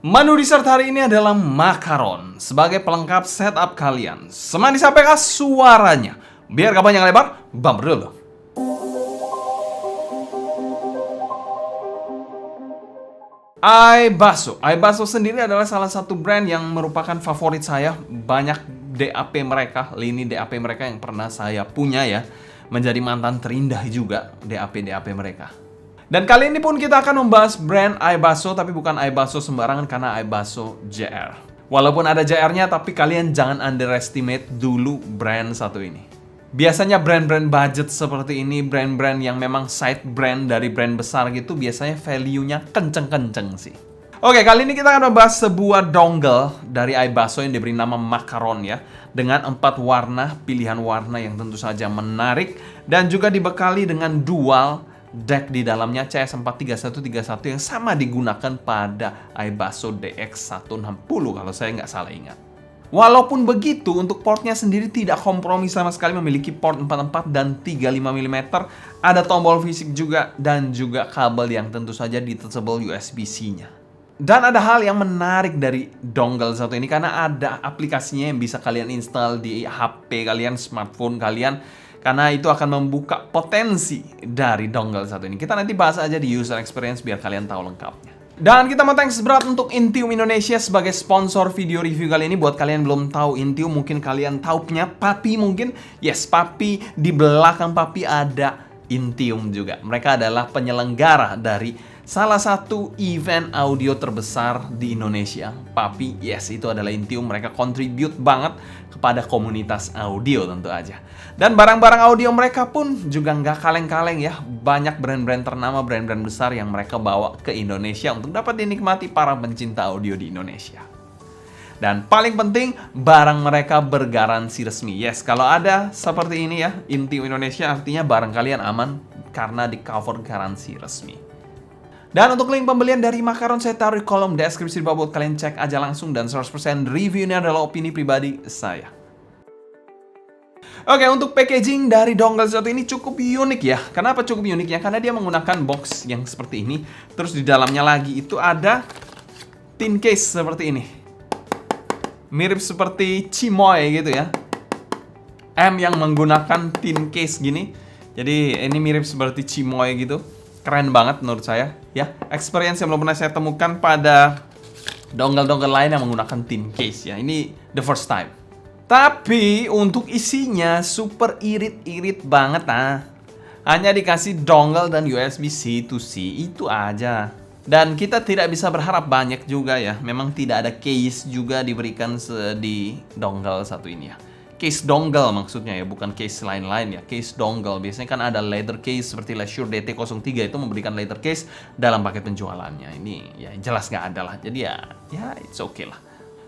Menu dessert hari ini adalah makaron sebagai pelengkap setup kalian. Semanis apakah suaranya? Biar gak panjang lebar, bumper dulu. Aibaso sendiri adalah salah satu brand yang merupakan favorit saya. Banyak DAP mereka, lini DAP mereka yang pernah saya punya ya. Menjadi mantan terindah juga DAP mereka. Dan kali ini pun kita akan membahas brand Aibaso, tapi bukan Aibaso sembarangan karena Aibaso JR. Walaupun ada JR-nya, tapi kalian jangan underestimate dulu brand satu ini. Biasanya brand-brand budget seperti ini, brand-brand yang memang side brand dari brand besar gitu, biasanya value-nya kenceng-kenceng sih. Oke, kali ini kita akan membahas sebuah dongle dari Aibaso yang diberi nama Makaron ya. Dengan 4 warna, pilihan warna yang tentu saja menarik. Dan juga dibekali dengan dual deck di dalamnya CS43131 yang sama digunakan pada Aibaso DX160 kalau saya nggak salah ingat. Walaupun begitu, untuk portnya sendiri tidak kompromi sama sekali, memiliki port 44 dan 35 mm, ada tombol fisik juga, dan juga kabel yang tentu saja detachable USB-C-nya. Dan ada hal yang menarik dari dongle satu ini, karena ada aplikasinya yang bisa kalian install di HP kalian, smartphone kalian, karena itu akan membuka potensi dari dongle satu ini. Kita nanti bahas aja di user experience biar kalian tahu lengkapnya. Dan kita mau thanks berat untuk Intium Indonesia sebagai sponsor video review kali ini. Buat kalian belum tahu Intium, mungkin kalian tahu punya Papi mungkin. Yes, Papi, di belakang Papi ada Intium juga. Mereka adalah penyelenggara dari salah satu event audio terbesar di Indonesia. Papi, yes, itu adalah Intium. Mereka contribute banget kepada komunitas audio tentu aja. Dan barang-barang audio mereka pun juga nggak kaleng-kaleng ya. Banyak brand-brand ternama, brand-brand besar yang mereka bawa ke Indonesia untuk dapat dinikmati para pencinta audio di Indonesia. Dan paling penting, barang mereka bergaransi resmi. Yes, kalau ada seperti ini ya, Intium Indonesia, artinya barang kalian aman karena di cover garansi resmi. Dan untuk link pembelian dari Makaron saya taruh di kolom deskripsi di bawah, buat kalian cek aja langsung. Dan 100% review ini adalah opini pribadi saya. Oke, untuk packaging dari dongle satu ini cukup unik ya. Kenapa cukup unik ya? Karena dia menggunakan box yang seperti ini. Terus di dalamnya lagi itu ada tin case seperti ini. Mirip seperti Cimoy gitu ya. M yang menggunakan tin case gini. Jadi ini mirip seperti Cimoy gitu. Keren banget menurut saya ya. Experience yang belum pernah saya temukan pada dongle-dongle lain yang menggunakan tin case ya. Ini the first time. Tapi untuk isinya super irit-irit banget Hanya dikasih dongle dan USB-C to C, itu aja. Dan kita tidak bisa berharap banyak juga ya. Memang tidak ada case juga diberikan di dongle satu ini ya. Case dongle maksudnya ya, bukan case lain-lain ya. Case dongle, biasanya kan ada leather case seperti Leisure DT03 itu memberikan leather case dalam paket penjualannya. Ini ya jelas nggak ada lah, jadi ya it's okay lah.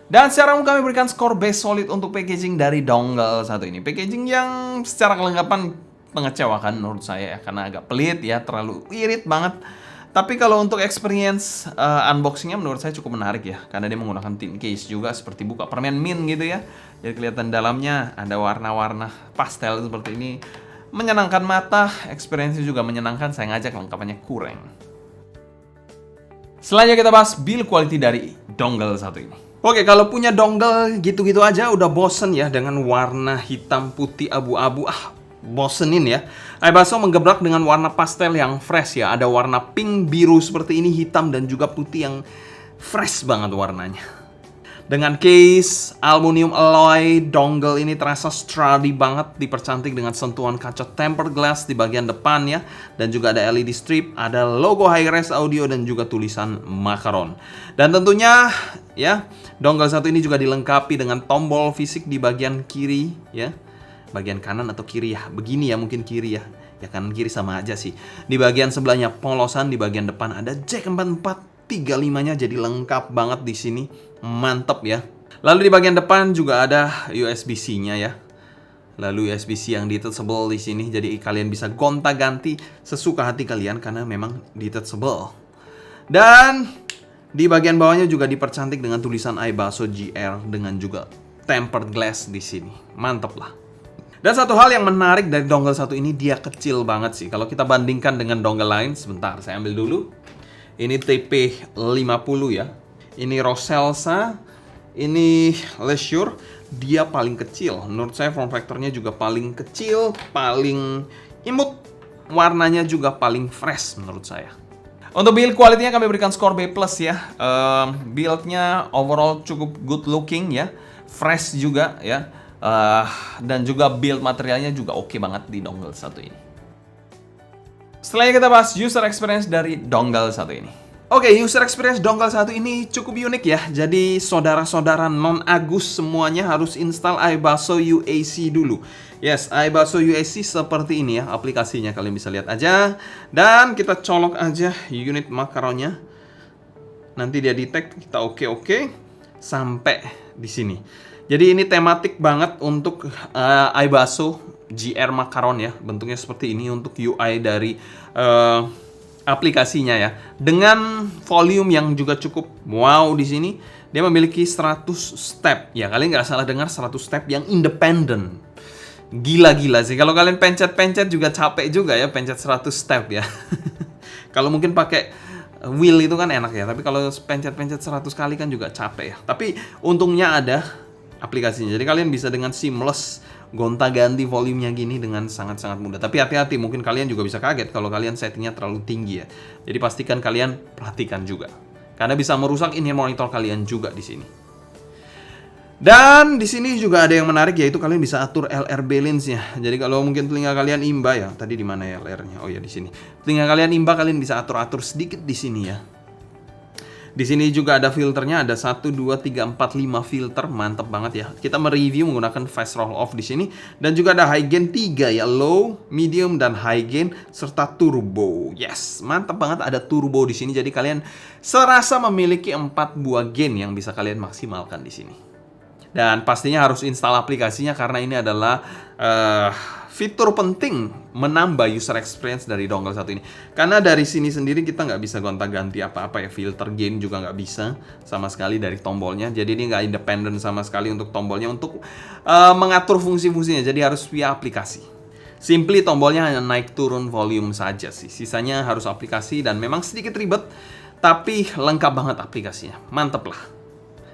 Dan secara umum kami berikan skor best solid untuk packaging dari dongle satu ini. Packaging yang secara kelengkapan mengecewakan menurut saya ya, karena agak pelit ya, terlalu irit banget. Tapi kalau untuk experience unboxingnya menurut saya cukup menarik ya, karena dia menggunakan tin case juga seperti buka permen mint gitu ya. Jadi kelihatan dalamnya ada warna-warna pastel seperti ini. Menyenangkan mata, experience juga menyenangkan, sayang aja kelengkapannya kurang. Selanjutnya kita bahas build quality dari dongle satu ini. Oke, kalau punya dongle gitu-gitu aja udah bosen ya dengan warna hitam, putih, abu-abu. Bosenin ya. Aibaso menggebrak dengan warna pastel yang fresh ya. Ada warna pink, biru seperti ini, hitam, dan juga putih yang fresh banget warnanya. Dengan case aluminium alloy, dongle ini terasa sturdy banget, dipercantik dengan sentuhan kaca tempered glass di bagian depan ya. Dan juga ada LED strip, ada logo Hi-Res Audio, dan juga tulisan Makaron. Dan tentunya ya, dongle satu ini juga dilengkapi dengan tombol fisik di bagian kiri ya. Bagian kanan atau kiri ya, begini ya, mungkin kiri ya. Ya kanan kiri sama aja sih. Di bagian sebelahnya polosan, di bagian depan ada jack 4435-nya, jadi lengkap banget di sini. Mantap ya. Lalu di bagian depan juga ada USB-C-nya ya. Lalu USB-C yang detachable di sini, jadi kalian bisa gonta-ganti sesuka hati kalian karena memang detachable. Dan di bagian bawahnya juga dipercantik dengan tulisan Aibaso GR dengan juga tempered glass di sini. Mantap lah. Dan satu hal yang menarik dari dongle satu ini, dia kecil banget sih. Kalau kita bandingkan dengan dongle lain, sebentar saya ambil dulu. Ini TP50 ya. ini Roselsa, ini Leisure, dia paling kecil. Menurut saya form factornya juga paling kecil, paling imut, warnanya juga paling fresh menurut saya. Untuk build quality-nya kami berikan skor B+ ya. Build-nya overall cukup good looking ya, fresh juga ya. Dan juga build materialnya juga oke banget di dongle satu ini. Setelahnya kita bahas user experience dari dongle satu ini. Oke, user experience dongle satu ini cukup unik ya. Jadi saudara-saudara non-Agus semuanya harus install iBasso UAC dulu. Yes, iBasso UAC seperti ini ya aplikasinya, kalian bisa lihat aja. Dan kita colok aja unit makaronnya. Nanti dia detect, kita oke sampai di sini. Jadi ini tematik banget untuk iBasso GR Makaron ya. Bentuknya seperti ini untuk UI dari aplikasinya ya. Dengan volume yang juga cukup wow di sini. Dia memiliki 100 step. Ya, kalian nggak salah dengar, 100 step yang independen. Gila-gila sih. Kalau kalian pencet-pencet juga capek juga ya, pencet 100 step ya. Kalau mungkin pakai wheel itu kan enak ya, tapi kalau pencet-pencet 100 kali kan juga capek ya. Tapi untungnya ada aplikasinya. Jadi kalian bisa dengan seamless gonta-ganti volumenya gini dengan sangat-sangat mudah. Tapi hati-hati, mungkin kalian juga bisa kaget kalau kalian settingnya terlalu tinggi ya. Jadi pastikan kalian perhatikan juga. Karena bisa merusak in-ear monitor kalian juga di sini. Dan di sini juga ada yang menarik, yaitu kalian bisa atur LR balance-nya. Jadi kalau mungkin telinga kalian imba ya, tadi di mana ya LR-nya? Oh ya di sini. Telinga kalian imba, kalian bisa atur-atur sedikit di sini ya. Di sini juga ada filternya, ada 1, 2, 3, 4, 5 filter, mantap banget ya. Kita mereview menggunakan fast roll off di sini, dan juga ada high gain 3 ya, low, medium dan high gain serta turbo. Yes, mantap banget ada turbo di sini. Jadi kalian serasa memiliki 4 buah gain yang bisa kalian maksimalkan di sini. Dan pastinya harus install aplikasinya karena ini adalah fitur penting menambah user experience dari dongle satu ini. Karena dari sini sendiri kita nggak bisa gonta-ganti apa-apa ya, filter gain juga nggak bisa sama sekali dari tombolnya. Jadi ini nggak independen sama sekali untuk tombolnya untuk mengatur fungsi-fungsinya. Jadi harus via aplikasi. Simply tombolnya hanya naik turun volume saja sih. Sisanya harus aplikasi dan memang sedikit ribet, tapi lengkap banget aplikasinya. Mantep lah.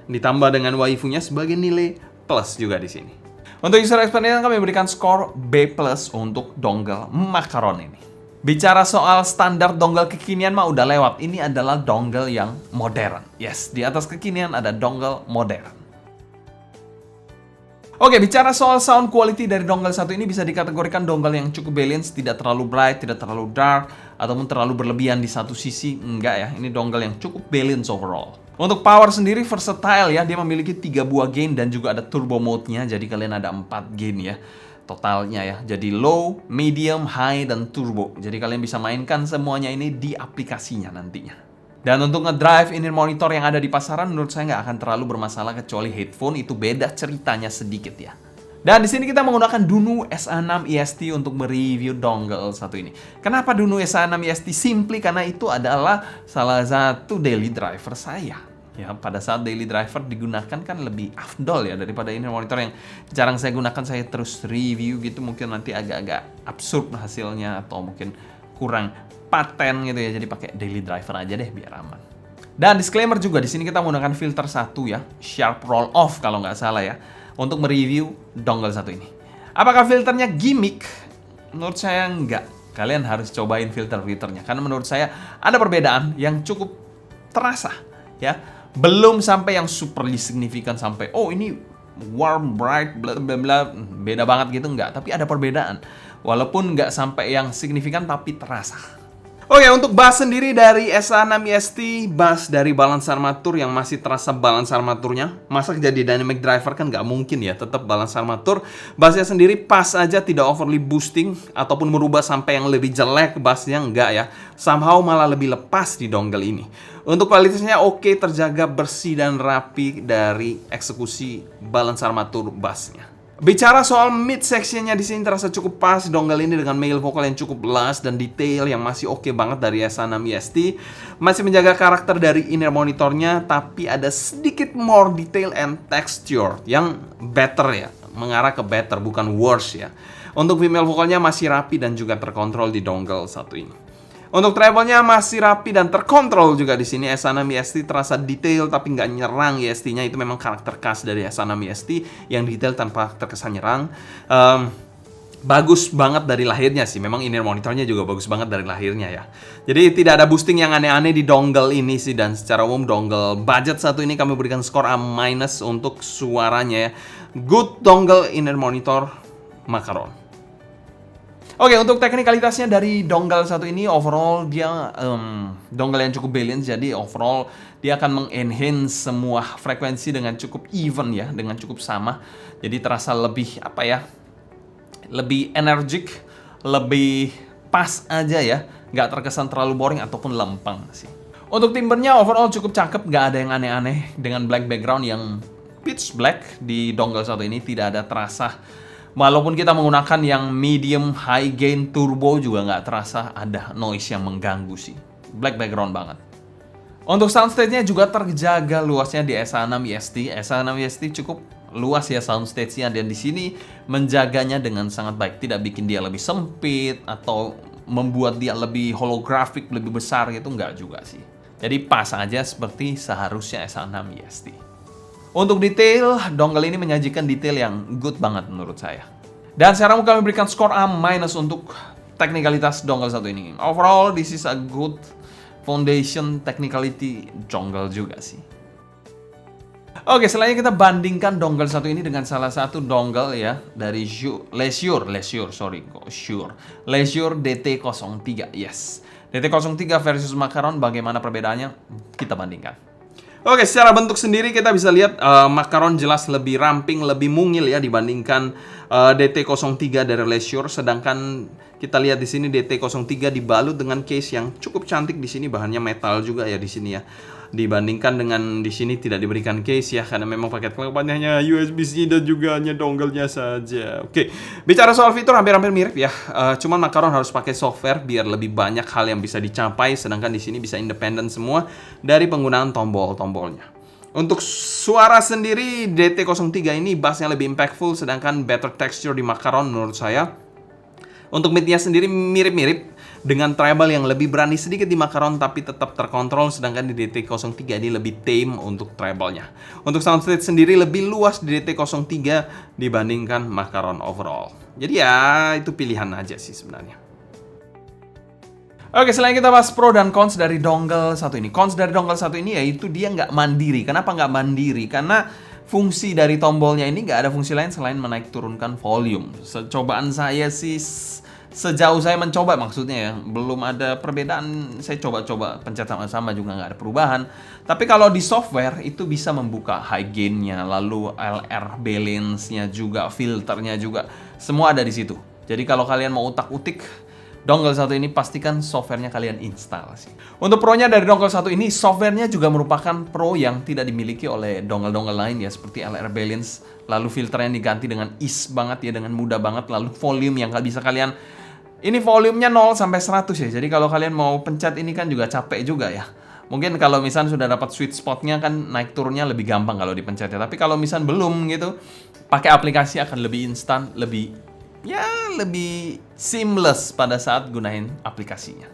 Ditambah dengan waifu-nya sebagai nilai plus juga di sini. Untuk user experience kami berikan skor B+ untuk dongle Makaron ini. Bicara soal standar dongle kekinian mah udah lewat. Ini adalah dongle yang modern. Yes, di atas kekinian ada dongle modern. Oke, bicara soal sound quality dari dongle satu ini bisa dikategorikan dongle yang cukup balance, tidak terlalu bright, tidak terlalu dark, ataupun terlalu berlebihan di satu sisi. Enggak ya, ini dongle yang cukup balance overall. Untuk power sendiri versatile ya, dia memiliki 3 buah gain dan juga ada turbo mode-nya. Jadi kalian ada 4 gain ya totalnya ya. Jadi low, medium, high, dan turbo. Jadi kalian bisa mainkan semuanya ini di aplikasinya nantinya. Dan untuk ngedrive in-ear monitor yang ada di pasaran menurut saya nggak akan terlalu bermasalah kecuali headphone, itu beda ceritanya sedikit ya. Dan di sini kita menggunakan Dunu SA6 EST untuk mereview dongle satu ini. Kenapa Dunu SA6 EST? Simply karena itu adalah salah satu daily driver saya. Ya, pada saat daily driver digunakan kan lebih afdol ya daripada in-ear monitor yang jarang saya gunakan, saya terus review gitu, mungkin nanti agak-agak absurd hasilnya atau mungkin kurang paten gitu ya. Jadi pakai daily driver aja deh biar aman. Dan disclaimer juga di sini kita menggunakan filter 1 ya, sharp roll off kalau nggak salah ya, untuk mereview dongle satu ini. Apakah filternya gimmick? Menurut saya enggak. Kalian harus cobain filter-filternya karena menurut saya ada perbedaan yang cukup terasa ya. Belum sampai yang super signifikan sampai oh ini warm, bright, bla bla bla, beda banget gitu enggak, tapi ada perbedaan. Walaupun enggak sampai yang signifikan tapi terasa. Oke, untuk bass sendiri dari SA6 EST, bass dari balance armatur yang masih terasa balance armaturnya. Masa jadi dynamic driver kan nggak mungkin ya, tetap balance armatur. Bassnya sendiri pas aja, tidak overly boosting ataupun merubah sampai yang lebih jelek bassnya, nggak ya. Somehow malah lebih lepas di dongle ini. Untuk kualitasnya oke, terjaga bersih dan rapi dari eksekusi balance armatur bassnya. Bicara soal mid sectionnya di sini terasa cukup pas dongle ini dengan male vocal yang cukup lush dan detail yang masih oke banget dari SA6 EST. Masih menjaga karakter dari in-ear monitornya, tapi ada sedikit more detail and texture yang better ya, mengarah ke better bukan worse ya. Untuk female vokalnya masih rapi dan juga terkontrol di dongle satu ini. Untuk treble-nya masih rapi dan terkontrol juga di sini. S6 EST terasa detail tapi nggak nyerang. EST-nya itu memang karakter khas dari S6 EST yang detail tanpa terkesan nyerang. Bagus banget dari lahirnya sih. Memang inner monitornya juga bagus banget dari lahirnya ya. Jadi tidak ada boosting yang aneh-aneh di dongle ini sih. Dan secara umum dongle budget satu ini kami berikan skor A- untuk suaranya ya. Good dongle inner monitor Macaron. Oke, untuk teknikalitasnya dari dongle satu ini, overall dia dongle yang cukup balance, jadi overall dia akan mengenhance semua frekuensi dengan cukup even ya, dengan cukup sama. Jadi terasa lebih apa ya, lebih energik, lebih pas aja ya, nggak terkesan terlalu boring ataupun lempeng sih. Untuk timbernya overall cukup cakep, nggak ada yang aneh-aneh dengan black background yang pitch black di dongle satu ini, tidak ada terasa. Walaupun kita menggunakan yang medium high gain turbo juga nggak terasa ada noise yang mengganggu sih. Black background banget. Untuk soundstage-nya juga terjaga luasnya di S6 EST. S6 EST cukup luas ya soundstage-nya, dan di sini menjaganya dengan sangat baik. Tidak bikin dia lebih sempit atau membuat dia lebih holographic, lebih besar gitu, nggak juga sih. Jadi pas aja seperti seharusnya S6 EST. Untuk detail, dongle ini menyajikan detail yang good banget menurut saya. Dan sekarang kami berikan skor A- untuk teknikalitas dongle satu ini. Overall, this is a good foundation technicality dongle juga sih. Oke, selanjutnya kita bandingkan dongle satu ini dengan salah satu dongle ya dari Leisure DT03. Yes. DT03 versus Macaron, bagaimana perbedaannya? Kita bandingkan. Oke, secara bentuk sendiri kita bisa lihat Macaron jelas lebih ramping, lebih mungil ya dibandingkan DT03 dari Leisure. Sedangkan kita lihat di sini DT03 dibalut dengan case yang cukup cantik di sini, bahannya metal juga ya di sini ya. Dibandingkan dengan di sini tidak diberikan case ya, karena memang paket kelengkapannya hanya USB-C dan juga hanya dongle-nya saja. Oke, bicara soal fitur hampir-hampir mirip ya. Cuman Macaron harus pakai software biar lebih banyak hal yang bisa dicapai, sedangkan di sini bisa independen semua dari penggunaan tombol-tombolnya. Untuk suara sendiri DT03 ini bassnya lebih impactful, sedangkan better texture di Macaron menurut saya. Untuk mid-nya sendiri mirip-mirip dengan treble yang lebih berani sedikit di Macaron tapi tetap terkontrol, sedangkan di DT03 ini lebih tame untuk treble-nya. Untuk soundstage sendiri lebih luas di DT03 dibandingkan Macaron overall. Jadi ya itu pilihan aja sih sebenarnya. Oke, selain kita bahas pro dan cons dari dongle satu ini. Cons dari dongle satu ini yaitu dia nggak mandiri. Kenapa nggak mandiri? Karena fungsi dari tombolnya ini nggak ada fungsi lain selain menaik turunkan volume. Cobaan saya sih, sejauh saya mencoba maksudnya ya, belum ada perbedaan. Saya coba-coba pencet sama-sama juga nggak ada perubahan. Tapi kalau di software itu bisa membuka high gain-nya, lalu LR balance-nya juga, filternya juga, semua ada di situ. Jadi kalau kalian mau utak-utik dongle satu ini, pastikan softwarenya kalian install sih. Untuk pro-nya dari dongle satu ini, softwarenya juga merupakan pro yang tidak dimiliki oleh dongle-dongle lain ya, seperti LR balance, lalu filternya diganti dengan ease banget ya, dengan mudah banget, lalu volume yang bisa kalian, ini volumenya 0 sampai 100 ya. Jadi kalau kalian mau pencet ini kan juga capek juga ya. Mungkin kalau misalnya sudah dapat sweet spotnya kan naik turunnya lebih gampang kalau dipencetnya. Tapi kalau misalnya belum gitu, pakai aplikasi akan lebih instan, lebih seamless pada saat gunain aplikasinya.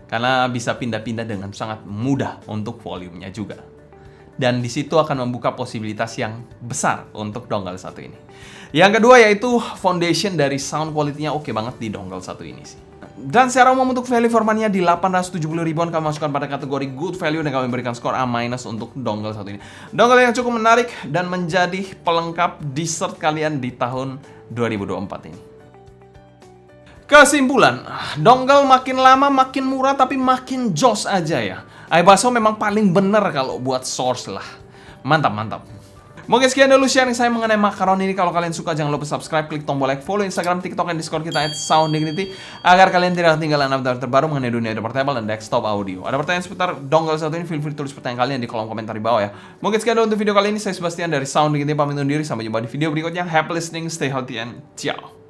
Karena bisa pindah-pindah dengan sangat mudah untuk volumenya juga. Dan di situ akan membuka posibilitas yang besar untuk dongle satu ini. Yang kedua yaitu foundation dari sound quality-nya oke banget di dongle satu ini sih. Dan secara umum untuk value for money-nya di 870 ribuan kami masukkan pada kategori good value dan kami berikan skor A- untuk dongle satu ini. Dongle yang cukup menarik dan menjadi pelengkap dessert kalian di tahun 2024 ini. Kesimpulan, dongle makin lama makin murah tapi makin jos aja ya. iBasso memang paling bener kalau buat source lah. Mantap. Mungkin sekian dulu sharing saya mengenai Macaron ini. Kalau kalian suka jangan lupa subscribe, klik tombol like, follow Instagram, TikTok, dan Discord kita @sounddignity agar kalian tidak ketinggalan update terbaru mengenai dunia portable dan desktop audio. Ada pertanyaan seputar dongle satu ini, feel free tulis pertanyaan kalian di kolom komentar di bawah ya. Mungkin sekian dulu untuk video kali ini. Saya Sebastian dari Sound Dignity pamit undur diri. Sampai jumpa di video berikutnya. Happy listening, stay healthy, and ciao.